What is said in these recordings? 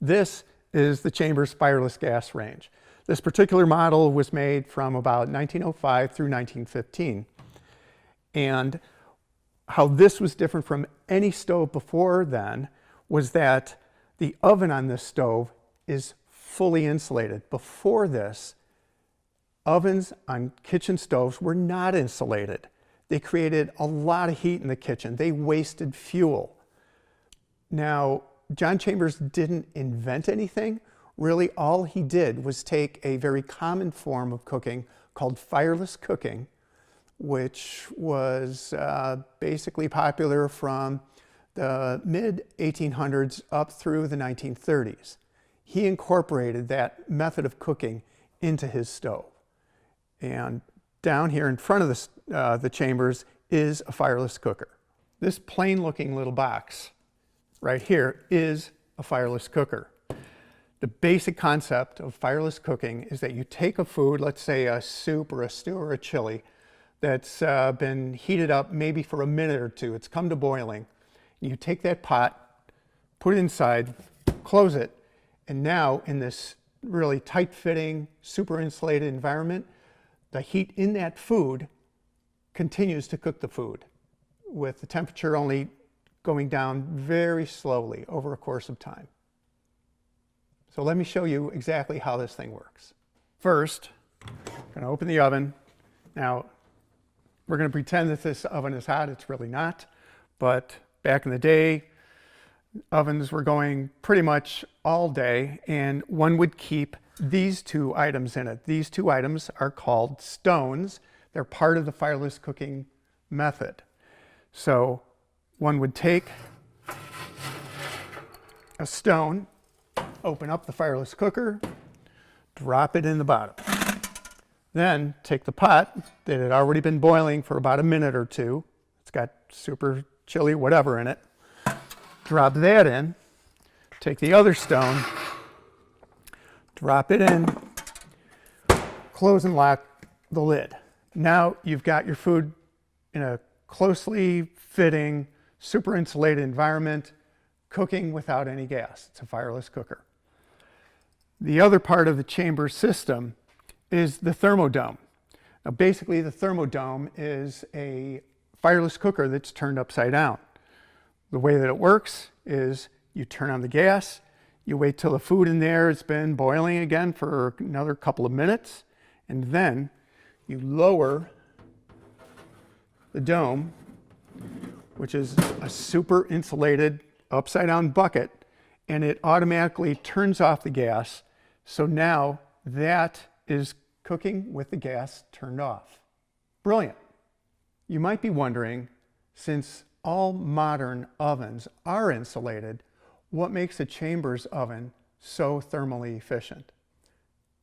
This is the Chambers Fireless gas range. This particular model was made from about 1905 through 1915. And how this was different from any stove before then was that the oven on this stove is fully insulated. Before this, ovens on kitchen stoves were not insulated. They created a lot of heat in the kitchen. They wasted fuel. Now, John Chambers didn't invent anything. Really, all he did was take a very common form of cooking called fireless cooking, which was basically popular from the mid-1800s up through the 1930s. He incorporated that method of cooking into his stove. And down here in front of the Chambers is a fireless cooker. This plain-looking little box right here is a fireless cooker. The basic concept of fireless cooking is that you take a food, let's say a soup or a stew or a chili, that's been heated up maybe for a minute or two. It's come to boiling. You take that pot, put it inside, close it, and now in this really tight-fitting, super insulated environment, the heat in that food continues to cook the food with the temperature only going down very slowly over a course of time. So let me show you exactly how this thing works. First, I'm going to open the oven. Now, we're going to pretend that this oven is hot. It's really not. But back in the day, ovens were going pretty much all day, and one would keep these two items in it. These two items are called stones. They're part of the fireless cooking method. So one would take a stone, open up the fireless cooker, drop it in the bottom. Then take the pot that had already been boiling for about a minute or two. It's got super chili whatever in it. Drop that in. Take the other stone, drop it in, close and lock the lid. Now you've got your food in a closely fitting, super insulated environment, cooking without any gas. It's a fireless cooker. The other part of the Chambers system is the ThermoDome. Now basically the ThermoDome is a fireless cooker that's turned upside down. The way that it works is you turn on the gas, you wait till the food in there has been boiling again for another couple of minutes, and then you lower the dome, which is a super insulated upside down bucket, and it automatically turns off the gas. So now that is cooking with the gas turned off. Brilliant. You might be wondering, since all modern ovens are insulated, what makes a Chambers oven so thermally efficient?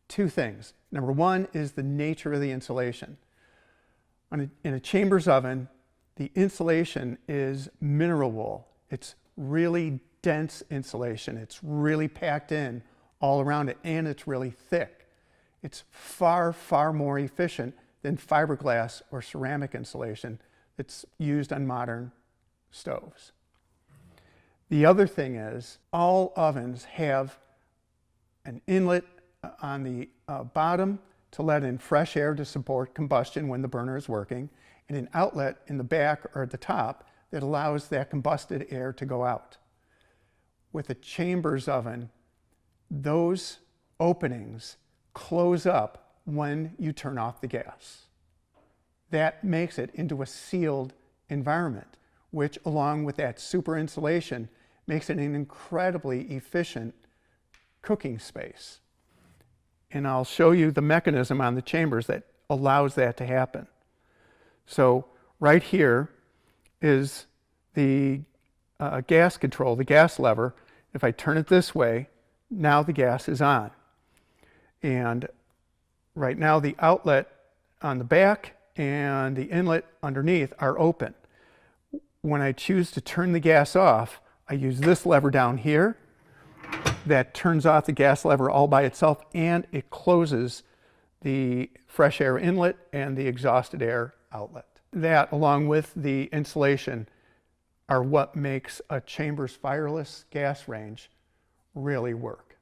Two things. Number one is the nature of the insulation. In a Chambers oven, the insulation is mineral wool. It's really dense insulation. It's really packed in all around it, and it's really thick. It's far, far more efficient than fiberglass or ceramic insulation that's used on modern stoves. The other thing is all ovens have an inlet on the bottom to let in fresh air to support combustion when the burner is working, and an outlet in the back or at the top that allows that combusted air to go out. With a Chambers oven, those openings close up when you turn off the gas. That makes it into a sealed environment, which along with that super insulation makes it an incredibly efficient cooking space. And I'll show you the mechanism on the Chambers that allows that to happen. So right here is the gas control, the gas lever. If I turn it this way, now the gas is on. And right now the outlet on the back and the inlet underneath are open. When I choose to turn the gas off, I use this lever down here. That turns off the gas lever all by itself, and it closes the fresh air inlet and the exhausted air outlet. That, along with the insulation, are what makes a Chambers fireless gas range really work.